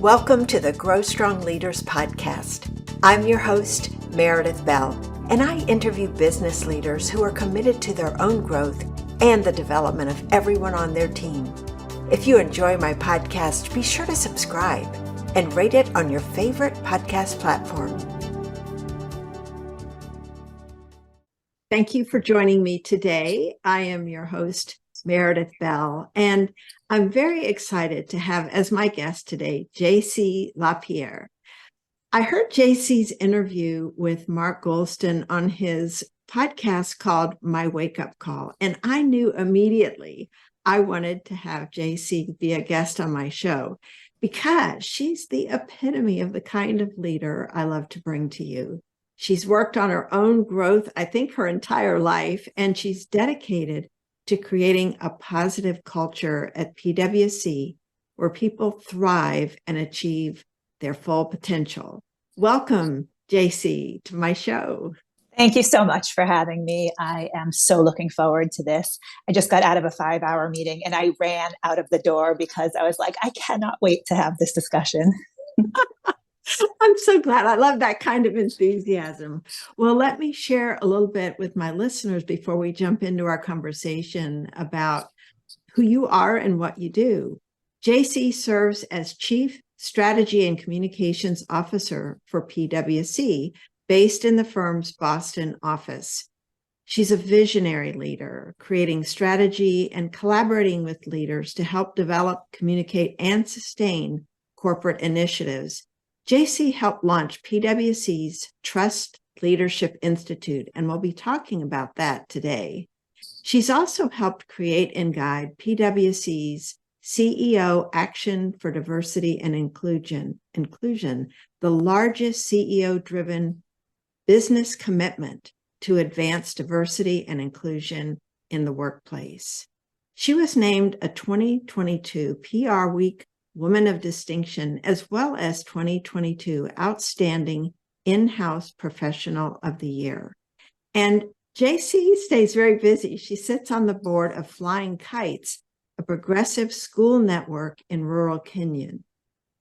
Welcome to the Grow Strong Leaders podcast. I'm your host, Meredith Bell, and I interview business leaders who are committed to their own growth and the development of everyone on their team. If you enjoy my podcast, be sure to subscribe and rate it on your favorite podcast platform. Thank you for joining me today. I am your host, Meredith Bell, and I'm very excited to have as my guest today, JC Lapierre. I heard JC's interview with Mark Goldston on his podcast called My Wake Up Call, and I knew immediately I wanted to have JC be a guest on my show because she's the epitome of the kind of leader I love to bring to you. She's worked on her own growth, I think, her entire life, and she's dedicated to creating a positive culture at PwC where people thrive and achieve their full potential. Welcome, JC, to my show. Thank you so much for having me. I am so looking forward to this. I just got out of a 5-hour meeting and I ran out of the door because I was like, I cannot wait to have this discussion. I'm so glad. I love that kind of enthusiasm. Well, let me share a little bit with my listeners before we jump into our conversation about who you are and what you do. JC serves as Chief Strategy and Communications Officer for PwC, based in the firm's Boston office. She's a visionary leader, creating strategy and collaborating with leaders to help develop, communicate, and sustain corporate initiatives. JC helped launch PwC's Trust Leadership Institute, and we'll be talking about that today. She's also helped create and guide PwC's CEO Action for Diversity and Inclusion, the largest CEO-driven business commitment to advance diversity and inclusion in the workplace. She was named a 2022 PRWeek Woman of Distinction, as well as 2022 Outstanding In-House Professional of the Year. And JC stays very busy. She sits on the board of Flying Kites, a progressive school network in rural Kenya.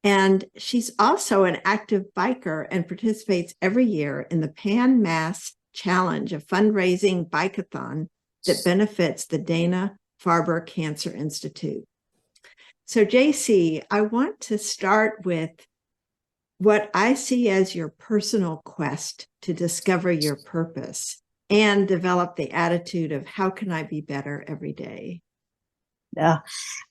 And she's also an active biker and participates every year in the Pan Mass Challenge, a fundraising bikeathon that benefits the Dana-Farber Cancer Institute. So JC, I want to start with what I see as your personal quest to discover your purpose and develop the attitude of how can I be better every day?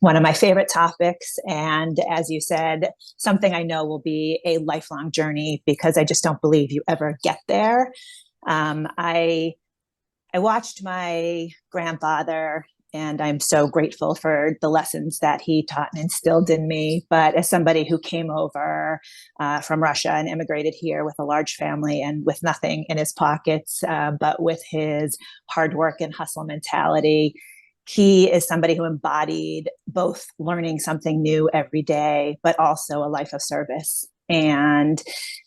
One of my favorite topics. And as you said, something I know will be a lifelong journey because I just don't believe you ever get there. I watched my grandfather, and I'm so grateful for the lessons that he taught and instilled in me. But as somebody who came over from Russia and immigrated here with a large family and with nothing in his pockets, but with his hard work and hustle mentality, he is somebody who embodied both learning something new every day, but also a life of service. And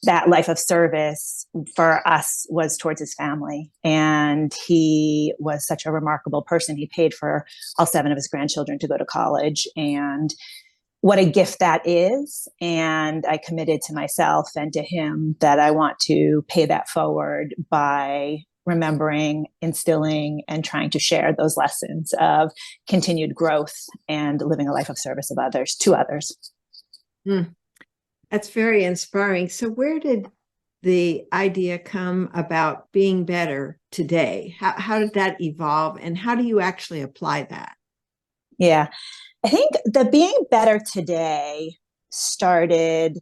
that life of service for us was towards his family. And he was such a remarkable person. He paid for all 7 of his grandchildren to go to college. And what a gift that is. And I committed to myself and to him that I want to pay that forward by remembering, instilling, and trying to share those lessons of continued growth and living a life of service of others to others. That's very inspiring. So where did the idea come about being better today? How did that evolve, and how do you actually apply that? Yeah, I think the being better today started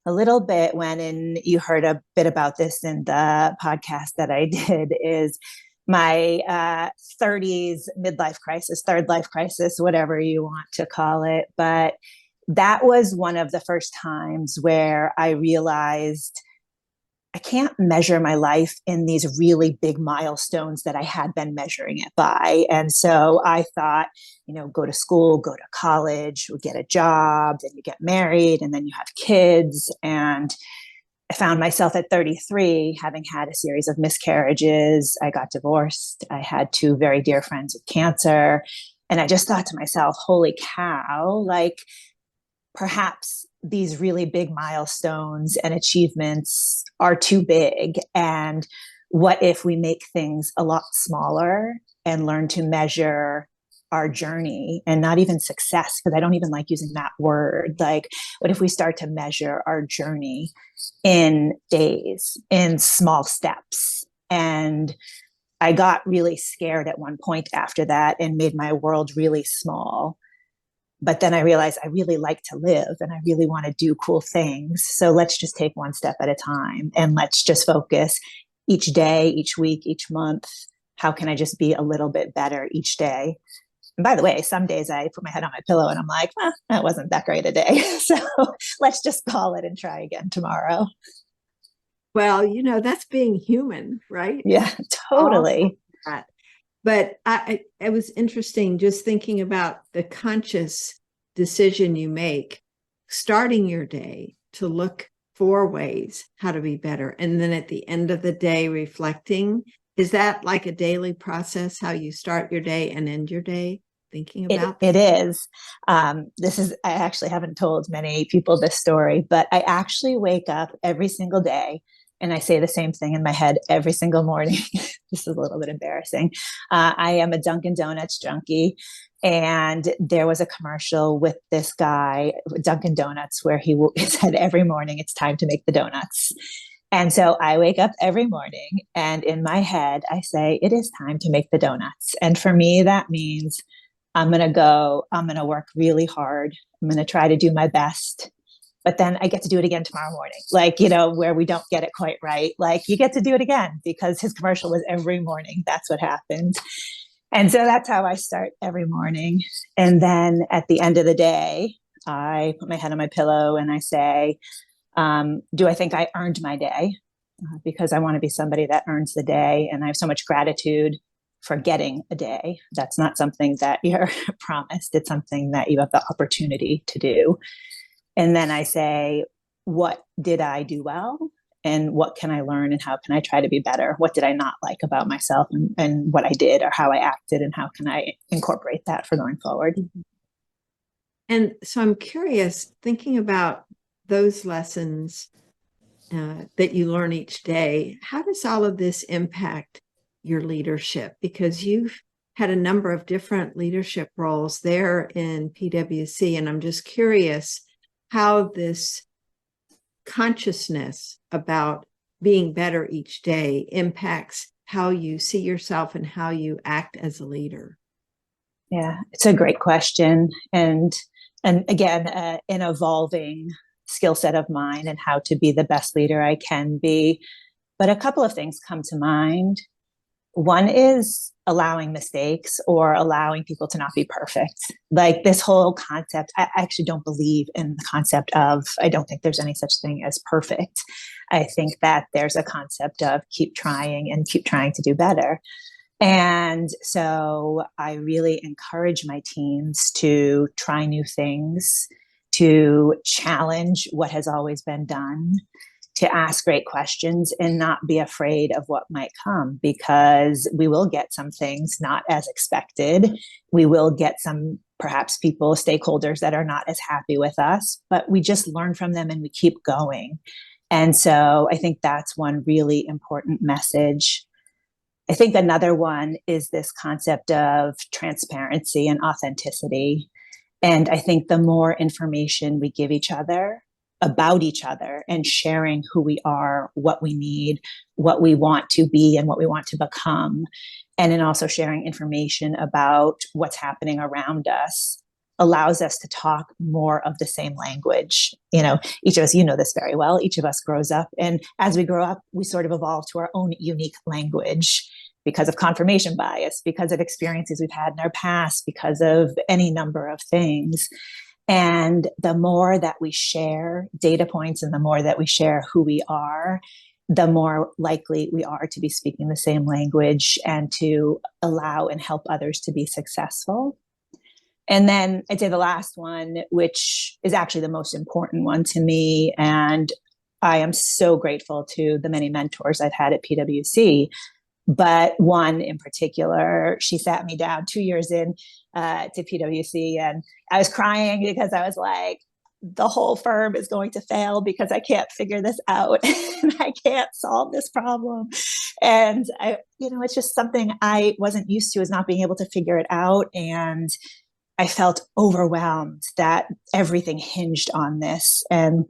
a little bit when, and you heard a bit about this in the podcast that I did, is my 30s midlife crisis, third life crisis, whatever you want to call it. But that was one of the first times where I realized I can't measure my life in these really big milestones that I had been measuring it by. And so I thought, go to school, go to college, get a job, then you get married, and then you have kids. And I found myself at 33, having had a series of miscarriages. I got divorced. I had 2 very dear friends with cancer. And I just thought to myself, holy cow, like perhaps these really big milestones and achievements are too big. And what if we make things a lot smaller and learn to measure our journey, and not even success, because I don't even like using that word. Like, what if we start to measure our journey in days, in small steps? And I got really scared at one point after that and made my world really small. But then I realized I really like to live and I really want to do cool things. So let's just take one step at a time, and let's just focus each day, each week, each month. How can I just be a little bit better each day? And by the way, some days I put my head on my pillow and I'm like, that wasn't that great a day. So let's just call it and try again tomorrow. Well, that's being human, right? Yeah, All totally. that. But it was interesting just thinking about the conscious decision you make, starting your day to look for ways how to be better. And then at the end of the day, reflecting. Is that like a daily process, how you start your day and end your day, thinking about It is. I actually haven't told many people this story, but I actually wake up every single day and I say the same thing in my head every single morning. This is a little bit embarrassing. I am a Dunkin' Donuts junkie. And there was a commercial with this guy, Dunkin' Donuts, where he said every morning it's time to make the donuts. And so I wake up every morning and in my head, I say, it is time to make the donuts. And for me, that means I'm going to work really hard. I'm going to try to do my best. But then I get to do it again tomorrow morning. Like, where we don't get it quite right. Like, you get to do it again, because his commercial was every morning. That's what happens. And so that's how I start every morning. And then at the end of the day, I put my head on my pillow and I say, do I think I earned my day? Because I want to be somebody that earns the day. And I have so much gratitude for getting a day. That's not something that you're promised. It's something that you have the opportunity to do. And then I say, what did I do well? And what can I learn? And how can I try to be better? What did I not like about myself and what I did or how I acted? And how can I incorporate that for going forward? And so I'm curious, thinking about those lessons that you learn each day, how does all of this impact your leadership? Because you've had a number of different leadership roles there in PwC, and I'm just curious how this consciousness about being better each day impacts how you see yourself and how you act as a leader. Yeah, it's a great question. And again, an evolving skill set of mine and how to be the best leader I can be. But a couple of things come to mind. One is allowing mistakes or allowing people to not be perfect. Like, this whole concept, I actually don't believe in the concept of, I don't think there's any such thing as perfect. I think that there's a concept of keep trying and keep trying to do better. And so I really encourage my teams to try new things, to challenge what has always been done, to ask great questions and not be afraid of what might come, because we will get some things not as expected. We will get some, perhaps people, stakeholders that are not as happy with us, but we just learn from them and we keep going. And so I think that's one really important message. I think another one is this concept of transparency and authenticity. And I think the more information we give each other about each other and sharing who we are, what we need, what we want to be, and what we want to become, and then also sharing information about what's happening around us, allows us to talk more of the same language. Each of us, this very well, each of us grows up. And as we grow up, we sort of evolve to our own unique language because of confirmation bias, because of experiences we've had in our past, because of any number of things. And the more that we share data points and the more that we share who we are, the more likely we are to be speaking the same language and to allow and help others to be successful. And then I'd say the last one, which is actually the most important one to me, and I am so grateful to the many mentors I've had at PwC, but one in particular, she sat me down 2 years in to PwC, and I was crying because I was like, the whole firm is going to fail because I can't figure this out and I can't solve this problem. And it's just something I wasn't used to, is not being able to figure it out. And I felt overwhelmed that everything hinged on this. And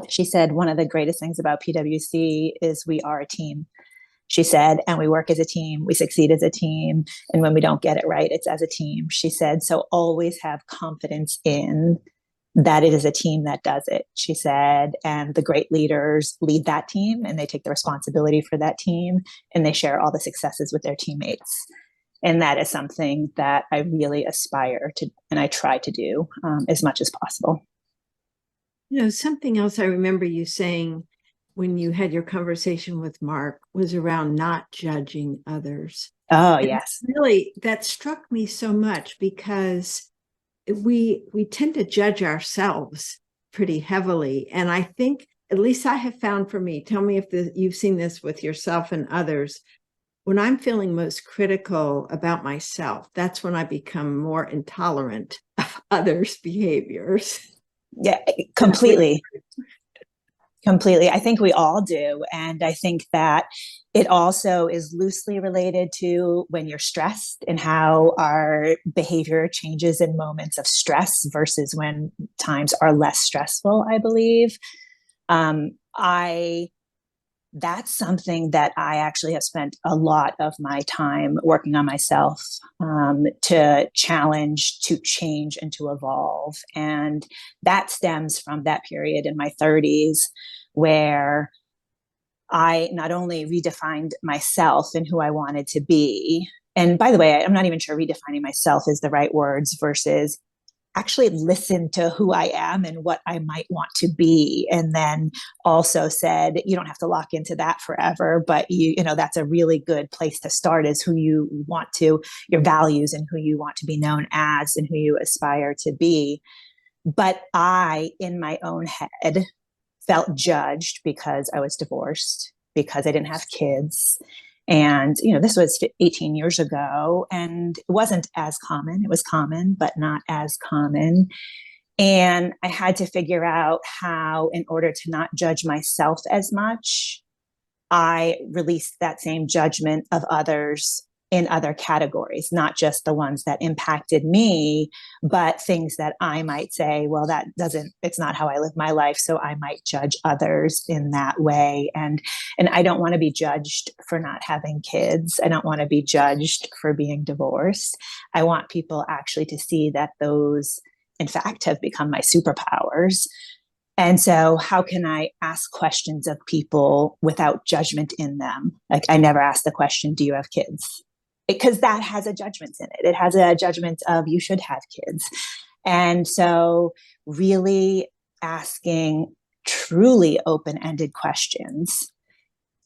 she said, one of the greatest things about PwC is we are a team. She said, and we work as a team, we succeed as a team. And when we don't get it right, it's as a team. She said, so always have confidence in that it is a team that does it. She said, and the great leaders lead that team and they take the responsibility for that team and they share all the successes with their teammates. And that is something that I really aspire to, and I try to do as much as possible. Something else I remember you saying when you had your conversation with Mark was around not judging others. Oh, and yes. Really, that struck me so much because we tend to judge ourselves pretty heavily. And I think, at least I have found for me, tell me if you've seen this with yourself and others, when I'm feeling most critical about myself, that's when I become more intolerant of others' behaviors. Yeah, completely. Completely. I think we all do. And I think that it also is loosely related to when you're stressed and how our behavior changes in moments of stress versus when times are less stressful, I believe. That's something that I actually have spent a lot of my time working on myself, to challenge, to change, and to evolve. And that stems from that period in my 30s where I not only redefined myself and who I wanted to be. And by the way, I'm not even sure redefining myself is the right words versus actually listen to who I am and what I might want to be. And then also said, you don't have to lock into that forever, but that's a really good place to start, is who you want to, your values and who you want to be known as and who you aspire to be. But I, in my own head, felt judged because I was divorced, because I didn't have kids. And, this was 18 years ago, and it wasn't as common. It was common, but not as common. And I had to figure out how, in order to not judge myself as much, I released that same judgment of others in other categories, not just the ones that impacted me, but things that I might say, well, it's not how I live my life. So I might judge others in that way. And I don't want to be judged for not having kids. I don't want to be judged for being divorced. I want people actually to see that those, in fact, have become my superpowers. And so how can I ask questions of people without judgment in them? Like, I never ask the question, do you have kids? Because that has a judgment in it. It has a judgment of you should have kids. And so really asking truly open-ended questions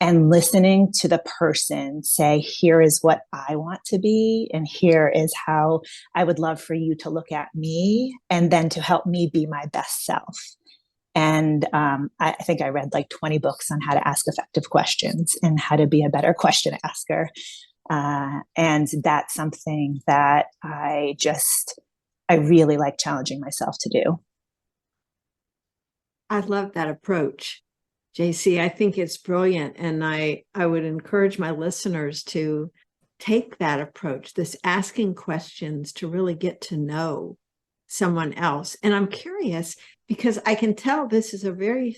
and listening to the person say, here is what I want to be, and here is how I would love for you to look at me, and then to help me be my best self. And I think I read like 20 books on how to ask effective questions and how to be a better question asker. And that's something that I really like challenging myself to do. I love that approach, JC. I think it's brilliant. And I would encourage my listeners to take that approach, this asking questions to really get to know someone else. And I'm curious because I can tell this is a very,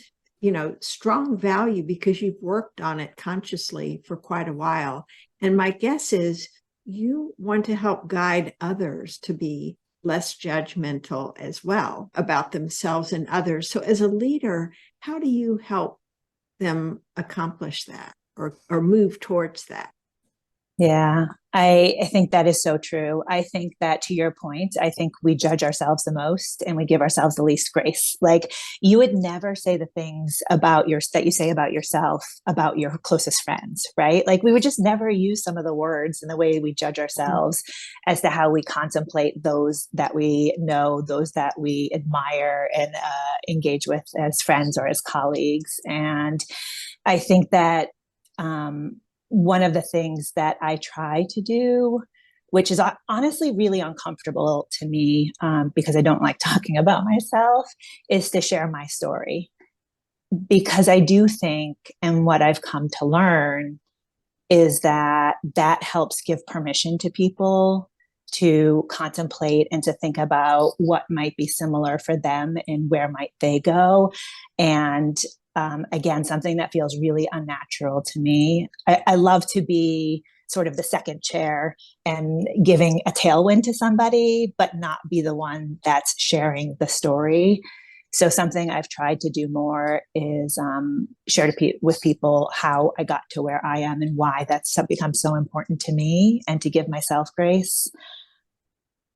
strong value because you've worked on it consciously for quite a while. And my guess is you want to help guide others to be less judgmental as well about themselves and others. So as a leader, how do you help them accomplish that or move towards that? Yeah, I think that is so true. I think that, to your point, I think we judge ourselves the most and we give ourselves the least grace. Like, you would never say the things that you say about yourself, about your closest friends, right? Like, we would just never use some of the words in the way we judge ourselves as to how we contemplate those that we know, those that we admire and engage with as friends or as colleagues. And I think that, one of the things that I try to do which is honestly really uncomfortable to me, because I don't like talking about myself, is to share my story. Because I do think, and what I've come to learn is that that helps give permission to people to contemplate and to think about what might be similar for them and where might they go. And again, something that feels really unnatural to me. I love to be sort of the second chair and giving a tailwind to somebody, but not be the one that's sharing the story. So something I've tried to do more is share with people how I got to where I am and why that's become so important to me, and to give myself grace.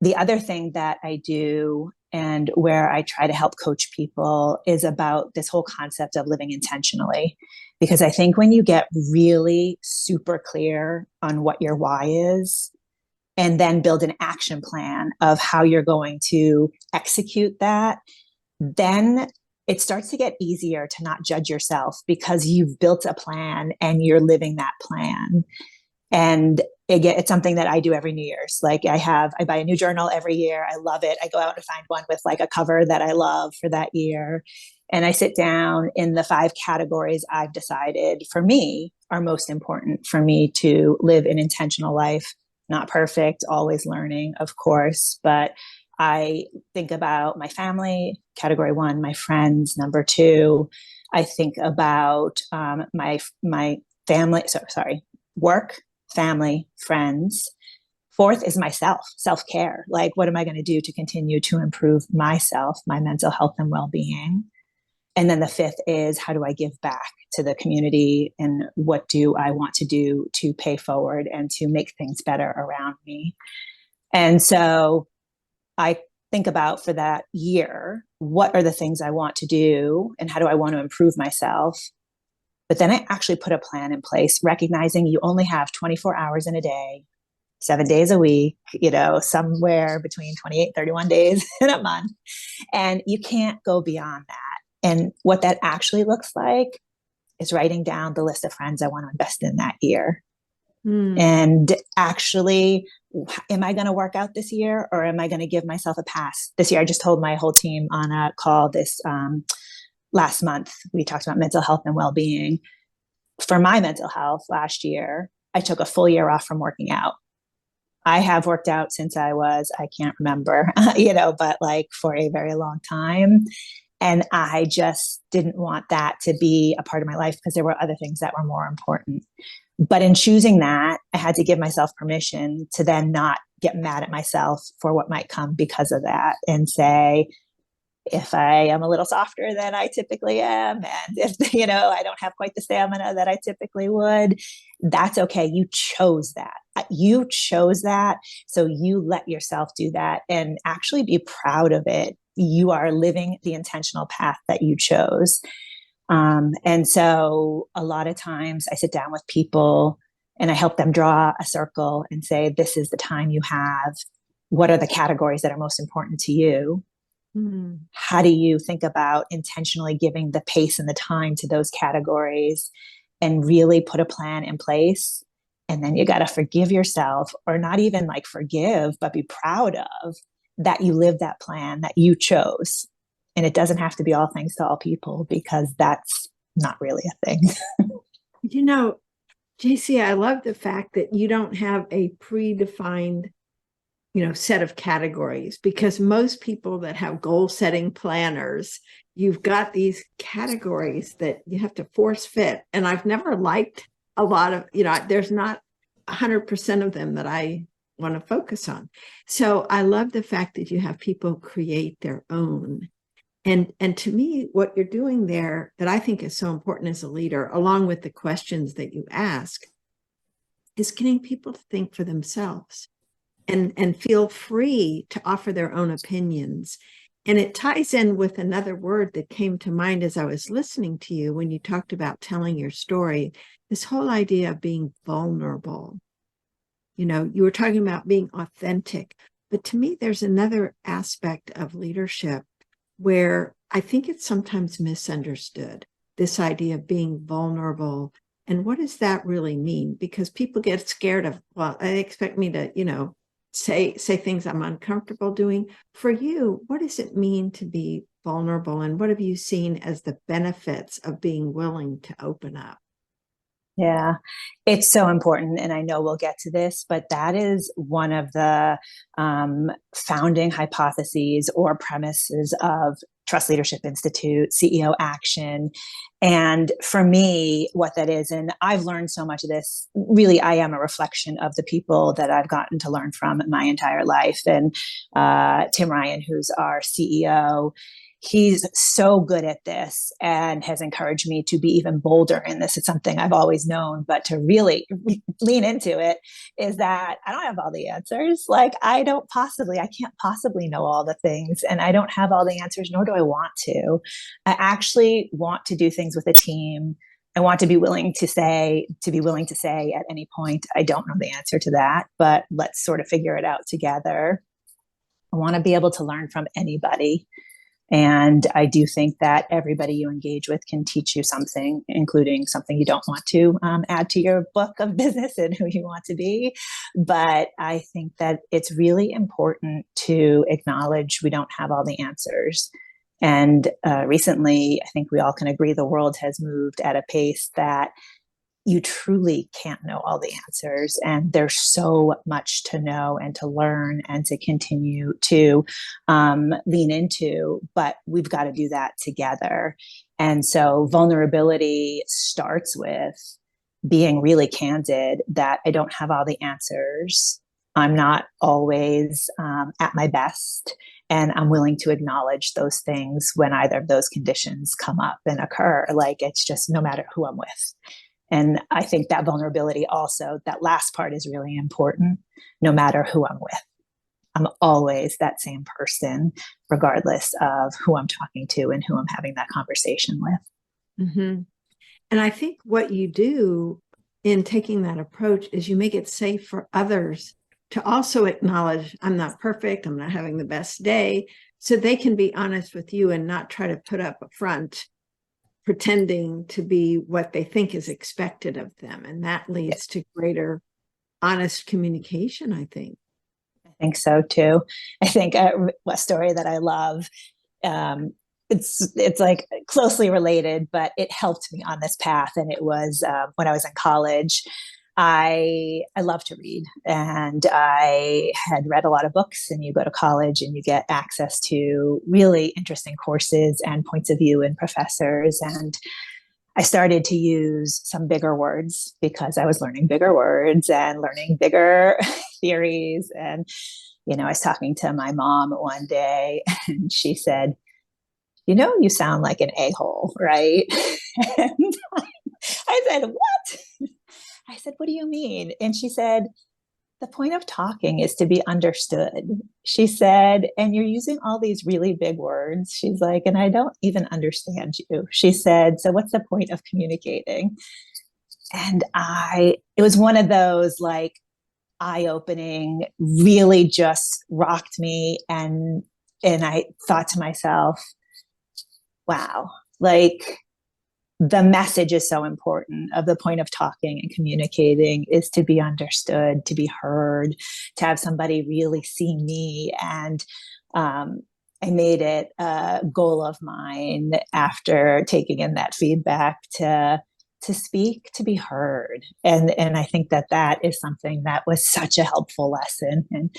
The other thing that I do, and where I try to help coach people, is about this whole concept of living intentionally. Because I think when you get really super clear on what your why is, and then build an action plan of how you're going to execute that, then it starts to get easier to not judge yourself, because you've built a plan and you're living that plan. And again, it's something that I do every New Year's. Like I buy a new journal every year. I love it. I go out and find one with like a cover that I love for that year. And I sit down in the 5 categories I've decided for me are most important for me to live an intentional life. Not perfect, always learning, of course, but I think about my family, category 1, my friends, number 2. I think about my family, work, family, friends. 4th is myself, self-care. Like, what am I going to do to continue to improve myself, my mental health and well-being? And then the 5th is, how do I give back to the community, and what do I want to do to pay forward and to make things better around me? And so I think about, for that year, what are the things I want to do and how do I want to improve myself? But then I actually put a plan in place, recognizing you only have 24 hours in a day, 7 days a week, somewhere between 28 and 31 days in a month. And you can't go beyond that. And what that actually looks like is writing down the list of friends I want to invest in that year. And actually, am I going to work out this year, or am I going to give myself a pass? This year, I just told my whole team on a call this last month, we talked about mental health and well-being. For my mental health last year, I took a full year off from working out. I have worked out since I can't remember, but like for a very long time. And I just didn't want that to be a part of my life, because there were other things that were more important. But in choosing that, I had to give myself permission to then not get mad at myself for what might come because of that, and say, if I am a little softer than I typically am, and if, I don't have quite the stamina that I typically would, that's okay. You chose that. You chose that. So you let yourself do that and actually be proud of it. You are living the intentional path that you chose. And so a lot of times I sit down with people and I help them draw a circle and say, this is the time you have. What are the categories that are most important to you? How do you think about intentionally giving the pace and the time to those categories, and really put a plan in place? And then you got to forgive yourself, or not even like forgive, but be proud of that you lived that plan that you chose. And it doesn't have to be all things to all people, because that's not really a thing. JC, I love the fact that you don't have a predefined set of categories, because most people that have goal setting planners, you've got these categories that you have to force fit. And I've never liked a lot of, there's not 100% of them that I want to focus on. So I love the fact that you have people create their own. And to me, what you're doing there that I think is so important as a leader, along with the questions that you ask, is getting people to think for themselves and feel free to offer their own opinions. And it ties in with another word that came to mind as I was listening to you when you talked about telling your story, this whole idea of being vulnerable. You were talking about being authentic, but to me, there's another aspect of leadership where I think it's sometimes misunderstood, this idea of being vulnerable. And what does that really mean? Because people get scared of, well, they expect me to, say things I'm uncomfortable doing. For you, what does it mean to be vulnerable, and what have you seen as the benefits of being willing to open up? Yeah, it's so important. And I know we'll get to this, but that is one of the founding hypotheses or premises of Trust Leadership Institute, CEO Action. And for me, what that is, and I've learned so much of this, really, I am a reflection of the people that I've gotten to learn from my entire life. And Tim Ryan, who's our CEO, he's so good at this and has encouraged me to be even bolder in this. It's something I've always known, but to really lean into it is that I don't have all the answers. Like I can't possibly know all the things, and I don't have all the answers, nor do I want to. I actually want to do things with a team. I want to be willing to say at any point, I don't know the answer to that, but let's sort of figure it out together. I want to be able to learn from anybody. And I do think that everybody you engage with can teach you something, including something you don't want to add to your book of business and who you want to be. But I think that it's really important to acknowledge we don't have all the answers. And recently, I think we all can agree the world has moved at a pace that you truly can't know all the answers. And there's so much to know and to learn and to continue to lean into, but we've got to do that together. And so vulnerability starts with being really candid that I don't have all the answers. I'm not always at my best. And I'm willing to acknowledge those things when either of those conditions come up and occur. Like it's just no matter who I'm with. And I think that vulnerability also, that last part is really important, no matter who I'm with. I'm always that same person, regardless of who I'm talking to and who I'm having that conversation with. Mm-hmm. And I think what you do in taking that approach is you make it safe for others to also acknowledge I'm not perfect, I'm not having the best day, so they can be honest with you and not try to put up a front pretending to be what they think is expected of them. And that leads to greater honest communication, I think. I think so too. I think a story that I love, it's like closely related, but it helped me on this path. And it was when I was in college. I love to read, and I had read a lot of books. And you go to college and you get access to really interesting courses and points of view and professors. And I started to use some bigger words because I was learning bigger words and learning bigger theories. And I was talking to my mom one day, and she said, "You sound like an a-hole, right?" And I said, "What?" I said, "What do you mean?" And she said, "The point of talking is to be understood." She said, "And you're using all these really big words." She's like, "And I don't even understand you." She said, "So what's the point of communicating?" And it was one of those like eye-opening, really just rocked me. And I thought to myself, wow, like, the message is so important of the point of talking and communicating is to be understood, to be heard, to have somebody really see me. And I made it a goal of mine after taking in that feedback to speak, to be heard. And I think that is something that was such a helpful lesson. And,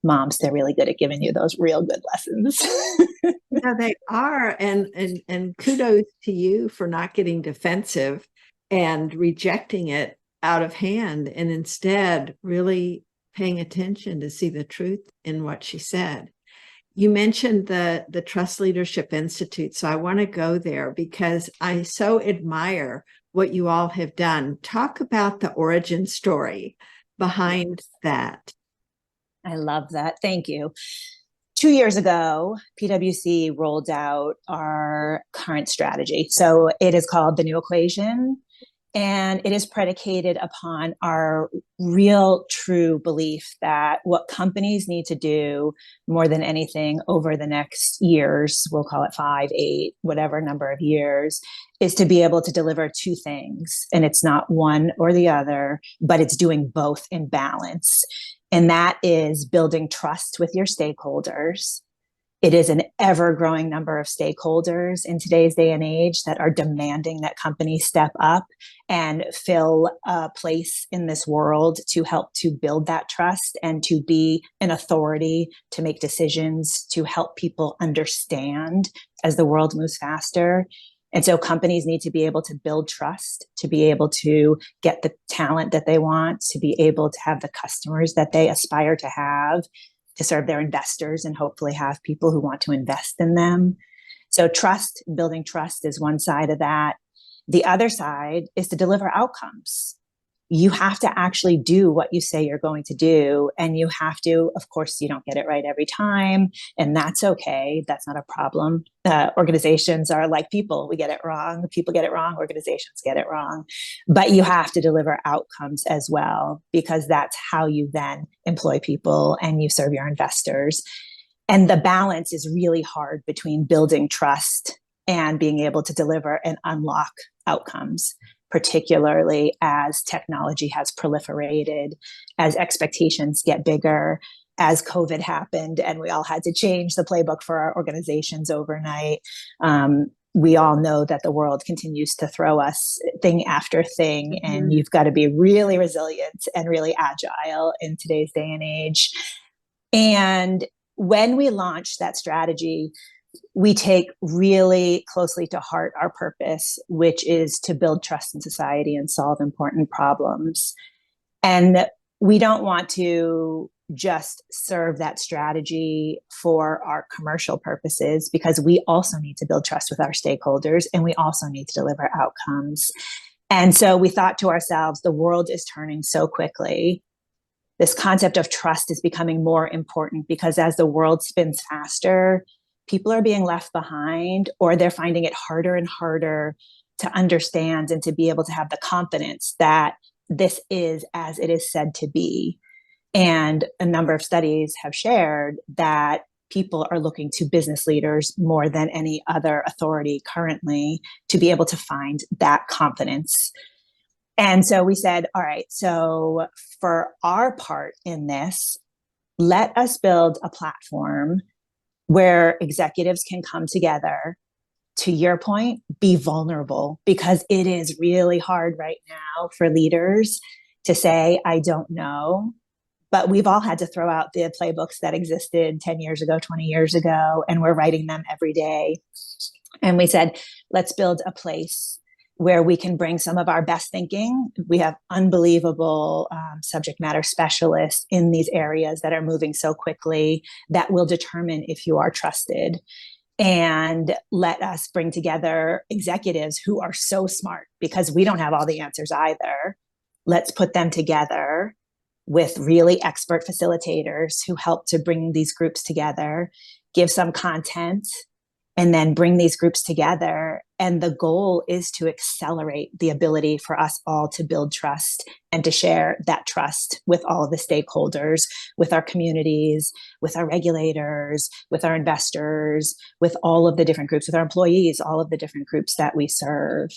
moms, they're really good at giving you those real good lessons. Yeah, they are. And kudos to you for not getting defensive and rejecting it out of hand, and instead really paying attention to see the truth in what she said. You mentioned the Trust Leadership Institute, so I want to go there because I so admire what you all have done. Talk about the origin story behind that. I love that. Thank you. 2 years ago, PwC rolled out our current strategy. So it is called The New Equation, and it is predicated upon our real true belief that what companies need to do more than anything over the next years, we'll call it 5, 8, whatever number of years, is to be able to deliver two things. And it's not one or the other, but it's doing both in balance. And that is building trust with your stakeholders. It is an ever-growing number of stakeholders in today's day and age that are demanding that companies step up and fill a place in this world to help to build that trust and to be an authority to make decisions, to help people understand as the world moves faster. And so companies need to be able to build trust, to be able to get the talent that they want, to be able to have the customers that they aspire to have, to serve their investors and hopefully have people who want to invest in them. So trust, building trust is one side of that. The other side is to deliver outcomes. You have to actually do what you say you're going to do. And you have to, of course, you don't get it right every time. And that's okay. That's not a problem. Organizations are like people. We get it wrong. People get it wrong. Organizations get it wrong. But you have to deliver outcomes as well, because that's how you then employ people and you serve your investors. And the balance is really hard between building trust and being able to deliver and unlock outcomes, particularly as technology has proliferated, as expectations get bigger, as COVID happened, and we all had to change the playbook for our organizations overnight. We all know that the world continues to throw us thing after thing, and you've got to be really resilient and really agile in today's day and age. And when we launch that strategy, we take really closely to heart our purpose, which is to build trust in society and solve important problems. And we don't want to just serve that strategy for our commercial purposes, because we also need to build trust with our stakeholders and we also need to deliver outcomes. And so we thought to ourselves, the world is turning so quickly. This concept of trust is becoming more important because as the world spins faster, people are being left behind, or they're finding it harder and harder to understand and to be able to have the confidence that this is as it is said to be. And a number of studies have shared that people are looking to business leaders more than any other authority currently to be able to find that confidence. And so we said, all right, so for our part in this, let us build a platform where executives can come together, to your point, be vulnerable, because it is really hard right now for leaders to say, I don't know. But we've all had to throw out the playbooks that existed 10 years ago, 20 years ago, and we're writing them every day. And we said, let's build a place where we can bring some of our best thinking. We have unbelievable subject matter specialists in these areas that are moving so quickly that will determine if you are trusted. And let us bring together executives who are so smart, because we don't have all the answers either. Let's put them together with really expert facilitators who help to bring these groups together, give some content, and then bring these groups together. And the goal is to accelerate the ability for us all to build trust and to share that trust with all of the stakeholders, with our communities, with our regulators, with our investors, with all of the different groups, with our employees, all of the different groups that we serve.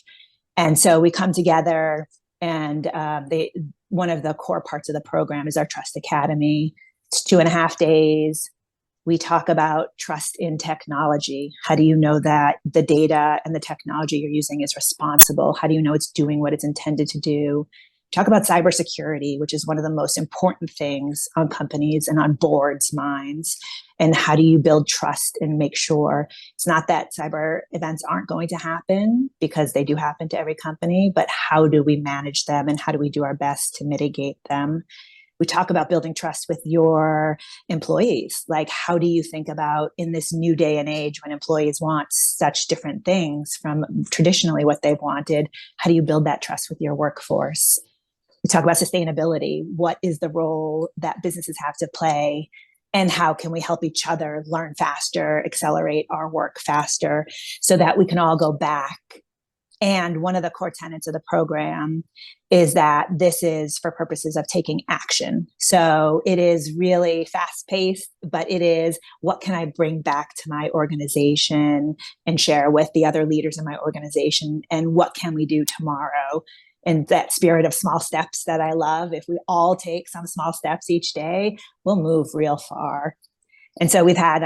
And so we come together, and one of the core parts of the program is our Trust Academy. It's 2.5 days. We talk about trust in technology. How do you know that the data and the technology you're using is responsible? How do you know it's doing what it's intended to do? Talk about cybersecurity, which is one of the most important things on companies and on boards' minds. And how do you build trust and make sure it's not that cyber events aren't going to happen, because they do happen to every company, but how do we manage them and how do we do our best to mitigate them? We talk about building trust with your employees. Like, how do you think about in this new day and age when employees want such different things from traditionally what they've wanted? How do you build that trust with your workforce? We talk about sustainability. What is the role that businesses have to play? And how can we help each other learn faster, accelerate our work faster, so that we can all go back? And one of the core tenets of the program is that this is for purposes of taking action. So it is really fast paced, but it is, what can I bring back to my organization and share with the other leaders in my organization? And what can we do tomorrow in that spirit of small steps that I love. If we all take some small steps each day, we'll move real far. And so we've had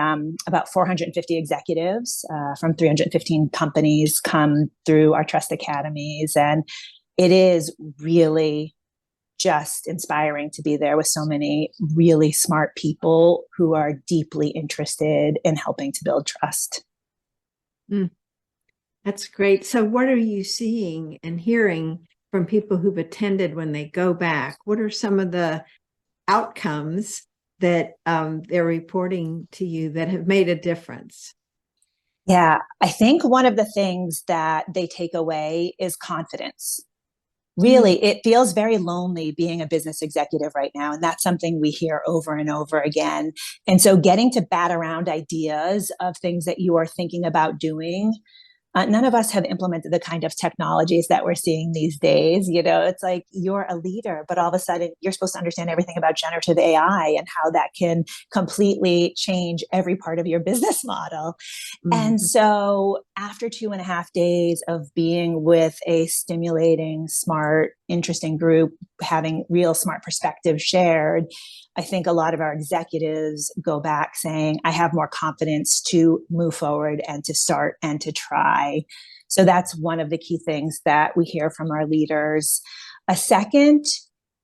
about 450 executives from 315 companies come through our Trust Academies. And it is really just inspiring to be there with so many really smart people who are deeply interested in helping to build trust. That's great. So what are you seeing and hearing from people who've attended when they go back? What are some of the outcomes that they're reporting to you that have made a difference? Yeah, I think one of the things that they take away is confidence. Really, it feels very lonely being a business executive right now. And that's something we hear over and over again. And so getting to bat around ideas of things that you are thinking about doing. None of us have implemented the kind of technologies that we're seeing these days. You know, it's like you're a leader, but all of a sudden you're supposed to understand everything about generative AI and how that can completely change every part of your business model. And so after 2.5 days of being with a stimulating, smart, interesting group, having real smart perspectives shared, I think a lot of our executives go back saying, I have more confidence to move forward and to start and to try. So that's one of the key things that we hear from our leaders. A second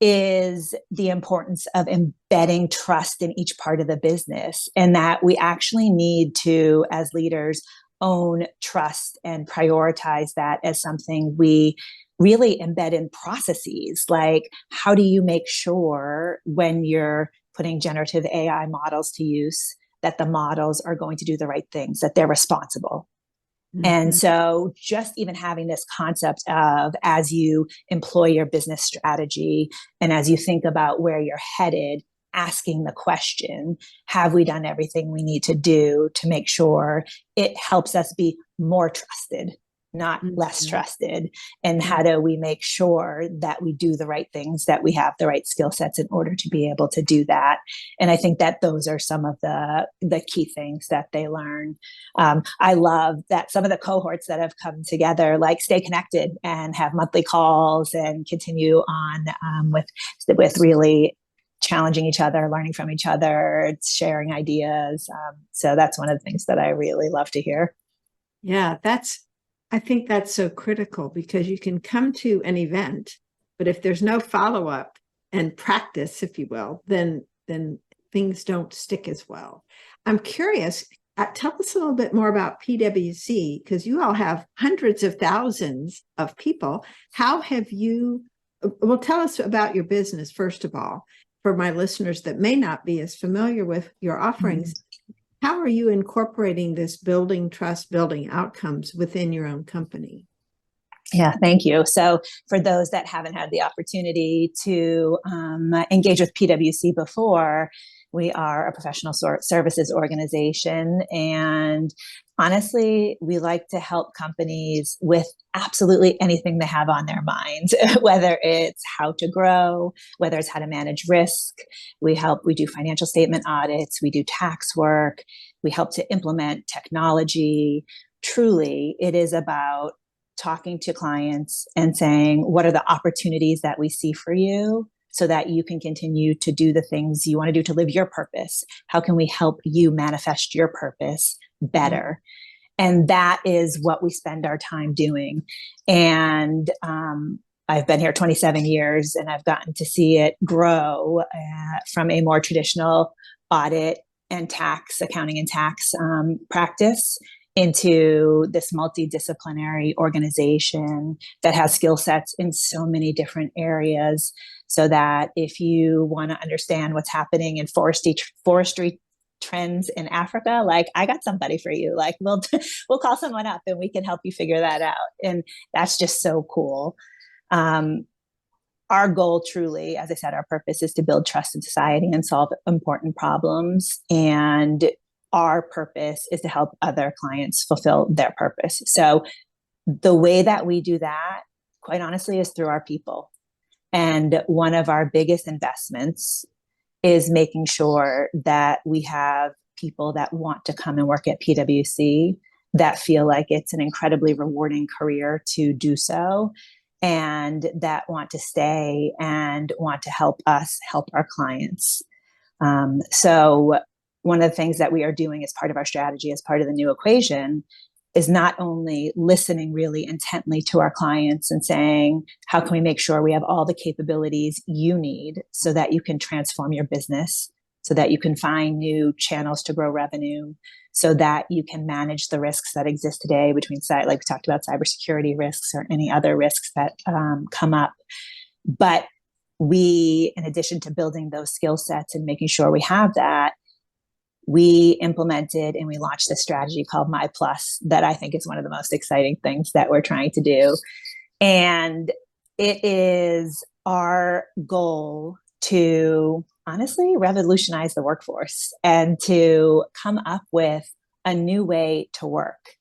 is the importance of embedding trust in each part of the business, and that we actually need to, as leaders, own trust and prioritize that as something we really embed in processes. Like, how do you make sure when you're putting generative AI models to use that the models are going to do the right things, that they're responsible? And so just even having this concept of, as you employ your business strategy and as you think about where you're headed, asking the question, have we done everything we need to do to make sure it helps us be more trusted, not less trusted? And how do we make sure that we do the right things, that we have the right skill sets in order to be able to do that? And I think that those are some of the key things that they learn. I love that some of the cohorts that have come together, like, stay connected and have monthly calls and continue on with really challenging each other, learning from each other, sharing ideas. So that's one of the things that I really love to hear. Yeah, I think that's so critical, because you can come to an event, but if there's no follow-up and practice, if you will, then things don't stick as well. I'm curious, tell us a little bit more about PwC, because you all have hundreds of thousands of people. How have you, well, tell us about your business, first of all, for my listeners that may not be as familiar with your offerings. How are you incorporating this building trust, building outcomes within your own company? Yeah, thank you. So for those that haven't had the opportunity to engage with PwC before, we are a professional services organization. And honestly, we like to help companies with absolutely anything they have on their mind, whether it's how to grow, whether it's how to manage risk. We do financial statement audits, we do tax work, we help to implement technology. Truly, it is about talking to clients and saying, what are the opportunities that we see for you so that you can continue to do the things you want to do to live your purpose? How can we help you manifest your purpose better? And that is what we spend our time doing. And I've been here 27 years, and I've gotten to see it grow from a more traditional audit and tax, accounting and tax practice, into this multidisciplinary organization that has skill sets in so many different areas, so that if you want to understand what's happening in forestry trends in Africa, like, I got somebody for you. Like, we'll call someone up and we can help you figure that out. And that's just so cool. Our goal, truly, as I said, our purpose is to build trust in society and solve important problems. And our purpose is to help other clients fulfill their purpose. So the way that we do that, quite honestly, is through our people. And one of our biggest investments is making sure that we have people that want to come and work at PwC, that feel like it's an incredibly rewarding career to do so, and that want to stay and want to help us help our clients. So one of the things that we are doing as part of our strategy, as part of the new equation, is not only listening really intently to our clients and saying, how can we make sure we have all the capabilities you need so that you can transform your business, so that you can find new channels to grow revenue, so that you can manage the risks that exist today between, like we talked about, cybersecurity risks or any other risks that come up. But we, in addition to building those skill sets and making sure we have that, we implemented and we launched a strategy called My Plus that I think is one of the most exciting things that we're trying to do. And it is our goal to honestly revolutionize the workforce and to come up with a new way to work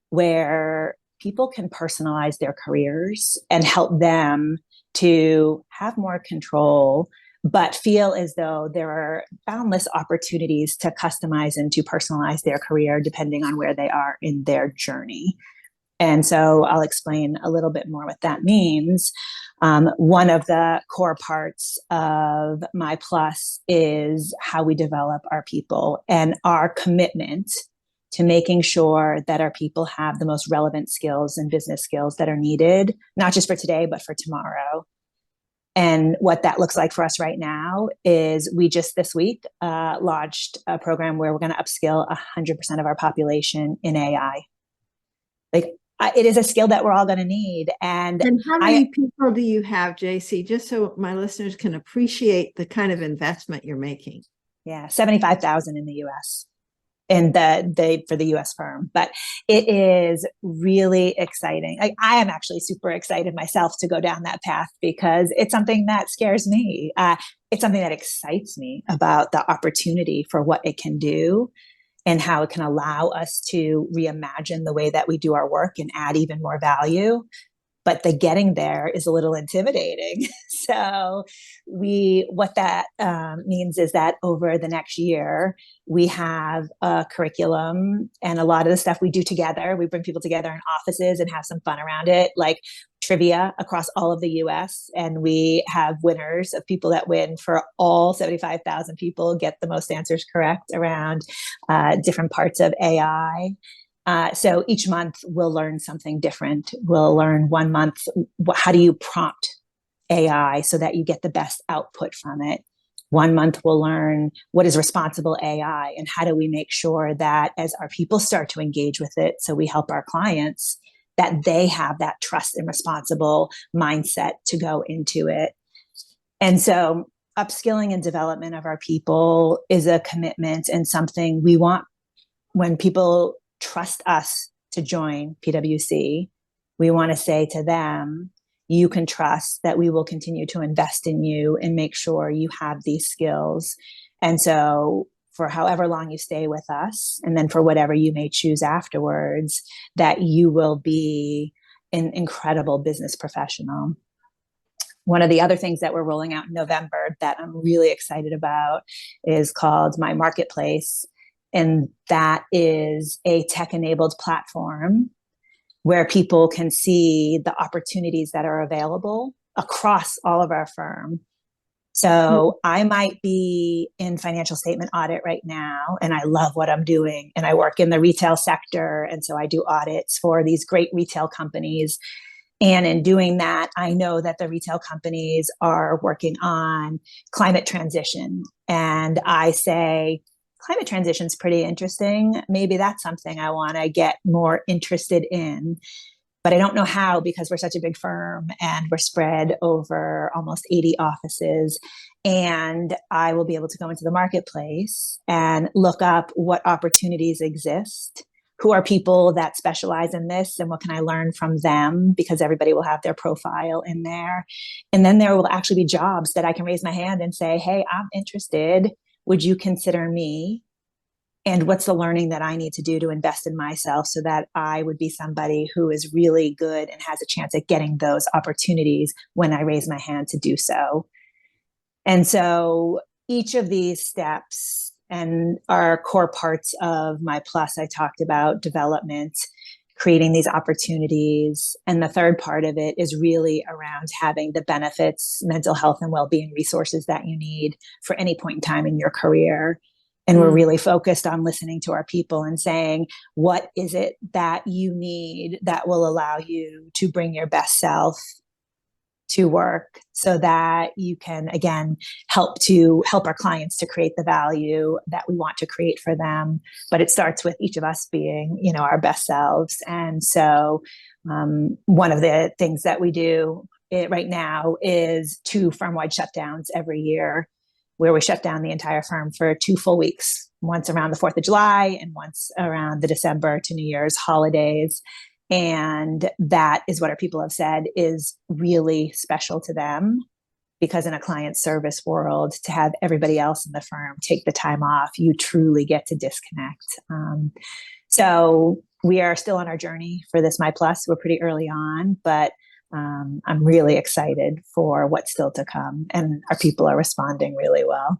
where people can personalize their careers and help them to have more control, but feel as though there are boundless opportunities to customize and to personalize their career depending on where they are in their journey. And so I'll explain a little bit more what that means. One of the core parts of My Plus is how we develop our people and our commitment to making sure that our people have the most relevant skills and business skills that are needed, not just for today, but for tomorrow. And what that looks like for us right now is we just this week launched a program where we're going to upskill 100% of our population in AI. It is a skill that we're all going to need. And how many people do you have, JC, just so my listeners can appreciate the kind of investment you're making? Yeah, 75,000 in the US. And for the US firm, but it is really exciting. I am actually super excited myself to go down that path because it's something that scares me. It's something that excites me about the opportunity for what it can do and how it can allow us to reimagine the way that we do our work and add even more value. But the getting there is a little intimidating. So what that means is that over the next year, we have a curriculum and a lot of the stuff we do together. We bring people together in offices and have some fun around it, like trivia across all of the US. And we have winners of people that win for all 75,000 people, get the most answers correct around different parts of AI. So each month we'll learn something different. We'll learn 1 month, how do you prompt AI so that you get the best output from it? 1 month we'll learn what is responsible AI and how do we make sure that as our people start to engage with it, so we help our clients, that they have that trust and responsible mindset to go into it. And so upskilling and development of our people is a commitment and something we want. When people trust us to join PwC, we want to say to them, you can trust that we will continue to invest in you and make sure you have these skills. And so for however long you stay with us, and then for whatever you may choose afterwards, that you will be an incredible business professional. One of the other things that we're rolling out in November that I'm really excited about is called My Marketplace. And that is a tech-enabled platform where people can see the opportunities that are available across all of our firm. So I might be in financial statement audit right now, and I love what I'm doing. And I work in the retail sector. And so I do audits for these great retail companies. And in doing that, I know that the retail companies are working on climate transition. And I say, climate transition is pretty interesting. Maybe that's something I want to get more interested in. But I don't know how because we're such a big firm and we're spread over almost 80 offices. And I will be able to go into the marketplace and look up what opportunities exist. Who are people that specialize in this and what can I learn from them? Because everybody will have their profile in there. And then there will actually be jobs that I can raise my hand and say, hey, I'm interested. Would you consider me? And what's the learning that I need to do to invest in myself so that I would be somebody who is really good and has a chance at getting those opportunities when I raise my hand to do so? And so each of these steps and are core parts of My Plus. I talked about development, creating these opportunities. And the third part of it is really around having the benefits, mental health and well-being resources that you need for any point in time in your career. And we're really focused on listening to our people and saying, what is it that you need that will allow you to bring your best self to work so that you can, again, help our clients to create the value that we want to create for them. But it starts with each of us being, our best selves. And so one of the things that we do right now is 2 firm-wide shutdowns every year, where we shut down the entire firm for 2 full weeks, once around the 4th of July and once around the December to New Year's holidays. And that is what our people have said is really special to them, because in a client service world, to have everybody else in the firm take the time off, you truly get to disconnect. So we are still on our journey for this My Plus. We're pretty early on, but I'm really excited for what's still to come. And our people are responding really well.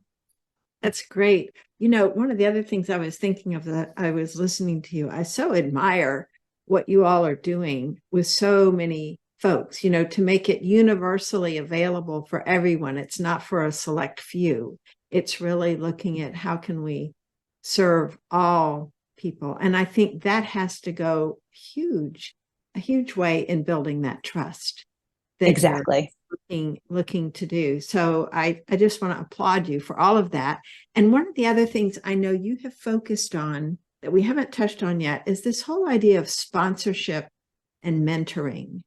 That's great. One of the other things I was thinking of that I was listening to you, I so admire what you all are doing with so many folks, to make it universally available for everyone. It's not for a select few. It's really looking at how can we serve all people. And I think that has to go a huge way in building that trust. That exactly. Looking to do. So I just want to applaud you for all of that. And one of the other things I know you have focused on that we haven't touched on yet is this whole idea of sponsorship and mentoring.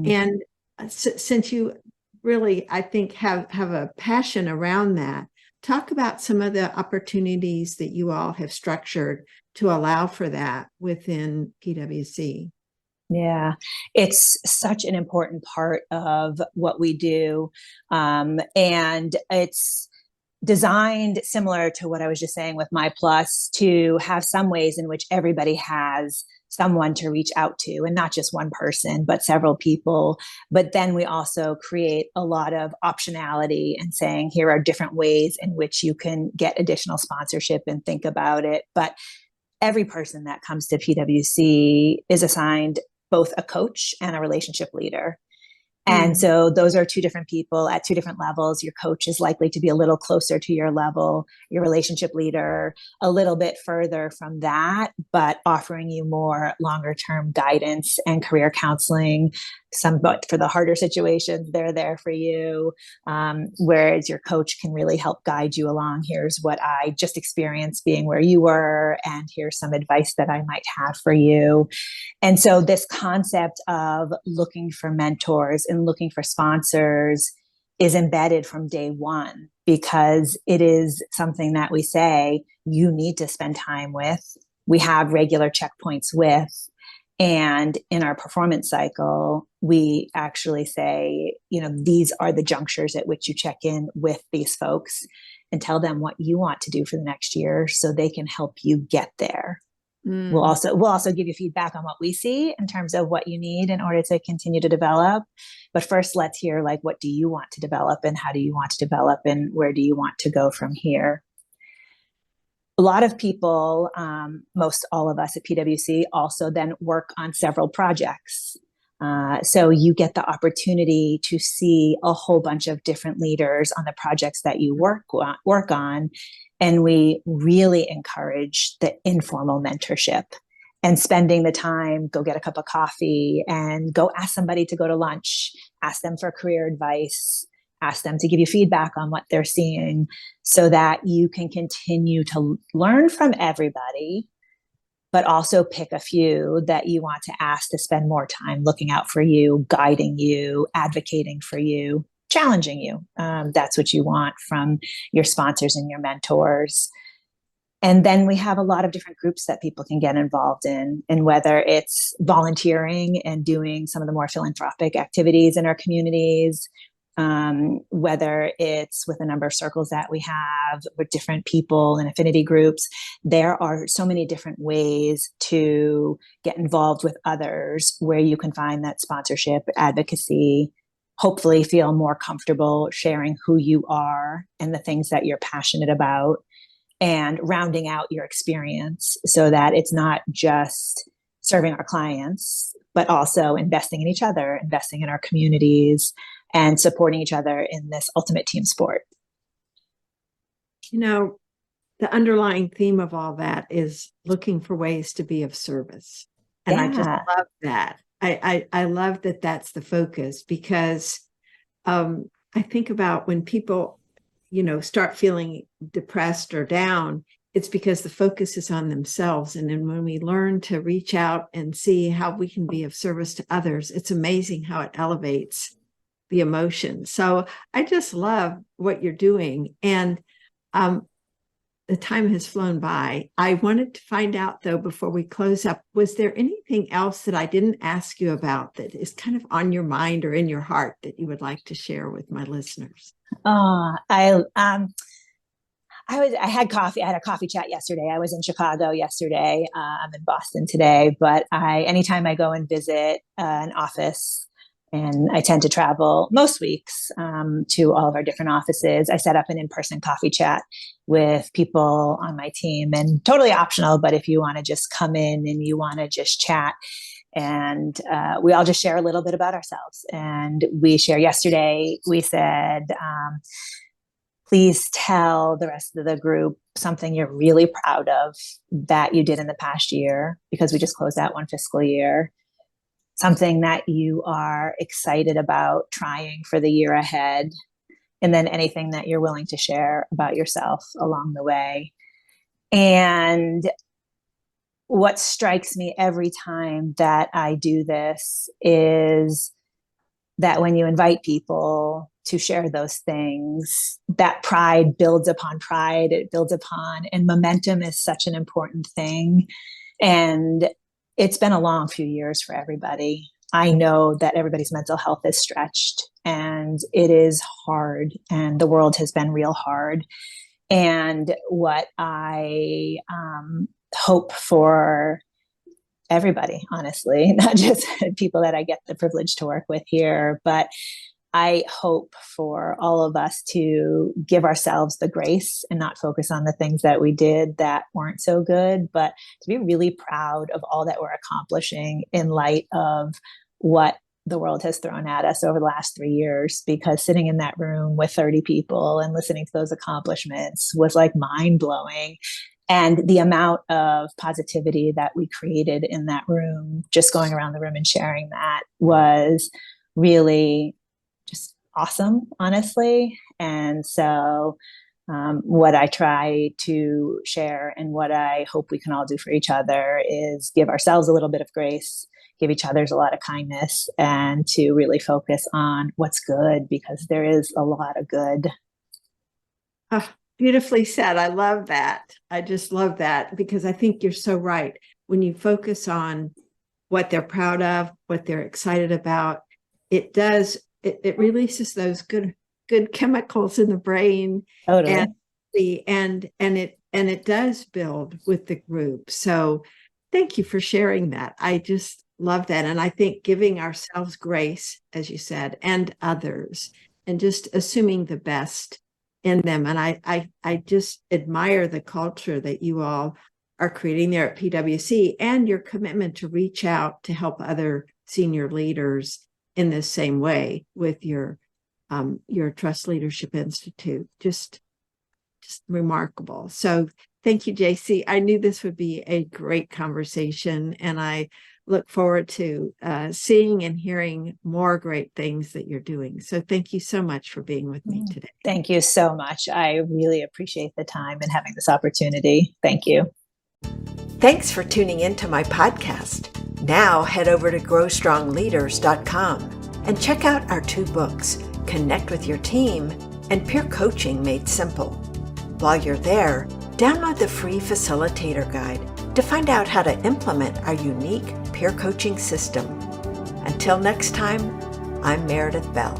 And since you really, I think, have a passion around that, talk about some of the opportunities that you all have structured to allow for that within PwC. Yeah, it's such an important part of what we do. And it's designed similar to what I was just saying with My Plus, to have some ways in which everybody has someone to reach out to, and not just one person, but several people. But then we also create a lot of optionality and saying, here are different ways in which you can get additional sponsorship and think about it. But every person that comes to PwC is assigned both a coach and a relationship leader. And so those are 2 different people at 2 different levels. Your coach is likely to be a little closer to your level, your relationship leader a little bit further from that, but offering you more longer term guidance and career counseling. But for the harder situations, they're there for you. Whereas your coach can really help guide you along. Here's what I just experienced being where you were, and here's some advice that I might have for you. And so this concept of looking for mentors and looking for sponsors is embedded from day one, because it is something that we say you need to spend time with. We have regular checkpoints with. And in our performance cycle, we actually say, these are the junctures at which you check in with these folks and tell them what you want to do for the next year so they can help you get there. We'll also give you feedback on what we see in terms of what you need in order to continue to develop. But first, let's hear what do you want to develop, and how do you want to develop, and where do you want to go from here? A lot of people, most all of us at PwC, also then work on several projects. So you get the opportunity to see a whole bunch of different leaders on the projects that you work on. And we really encourage the informal mentorship and spending the time, go get a cup of coffee and go ask somebody to go to lunch, ask them for career advice, ask them to give you feedback on what they're seeing, so that you can continue to learn from everybody, but also pick a few that you want to ask to spend more time looking out for you, guiding you, advocating for you, challenging you. That's what you want from your sponsors and your mentors. And then we have a lot of different groups that people can get involved in, and whether it's volunteering and doing some of the more philanthropic activities in our communities, whether it's with a number of circles that we have with different people and affinity groups. There are so many different ways to get involved with others where you can find that sponsorship, advocacy, hopefully feel more comfortable sharing who you are and the things that you're passionate about, and rounding out your experience so that it's not just serving our clients, but also investing in each other, investing in our communities, and supporting each other in this ultimate team sport. You know, the underlying theme of all that is looking for ways to be of service. And I just love that. I love that that's the focus, because I think about when people, start feeling depressed or down, it's because the focus is on themselves. And then when we learn to reach out and see how we can be of service to others, it's amazing how it elevates the emotion. So I just love what you're doing. And the time has flown by. I wanted to find out, though, before we close up, was there anything else that I didn't ask you about that is kind of on your mind or in your heart that you would like to share with my listeners? I had coffee. I had a coffee chat yesterday. I was in Chicago yesterday. I'm in Boston today, but anytime I go and visit an office, and I tend to travel most weeks to all of our different offices, I set up an in-person coffee chat with people on my team, and totally optional. But if you want to just come in and you want to just chat, and we all just share a little bit about ourselves. And we share yesterday, we said, please tell the rest of the group something you're really proud of that you did in the past year, because we just closed out one fiscal year. Something that you are excited about trying for the year ahead, and then anything that you're willing to share about yourself along the way. And what strikes me every time that I do this is that when you invite people to share those things, that pride builds upon pride, it builds upon, and momentum is such an important thing. And it's been a long few years for everybody. I know that everybody's mental health is stretched, and it is hard, and the world has been real hard. And what I hope for everybody, honestly, not just people that I get the privilege to work with here, but I hope for all of us to give ourselves the grace and not focus on the things that we did that weren't so good, but to be really proud of all that we're accomplishing in light of what the world has thrown at us over the last 3 years. Because sitting in that room with 30 people and listening to those accomplishments was like mind blowing. And the amount of positivity that we created in that room, just going around the room and sharing that, was really just awesome, honestly. And so what I try to share and what I hope we can all do for each other is give ourselves a little bit of grace, give each other a lot of kindness, and to really focus on what's good, because there is a lot of good. Oh, beautifully said. I love that. I just love that, because I think you're so right. When you focus on what they're proud of, what they're excited about, it releases those good chemicals in the brain. Totally. And it does build with the group. So thank you for sharing that. I just love that. And I think giving ourselves grace, as you said, and others, and just assuming the best in them. And I just admire the culture that you all are creating there at PwC, and your commitment to reach out to help other senior leaders in the same way with your Trust Leadership Institute. Just remarkable. So thank you, JC. I knew this would be a great conversation, and I look forward to seeing and hearing more great things that you're doing. So thank you so much for being with me today. Thank you so much. I really appreciate the time and having this opportunity. Thank you. Thanks for tuning into my podcast. Now head over to growstrongleaders.com and check out our 2 books, Connect with Your Team and Peer Coaching Made Simple. While you're there, download the free Facilitator Guide to find out how to implement our unique peer coaching system. Until next time, I'm Meredith Bell.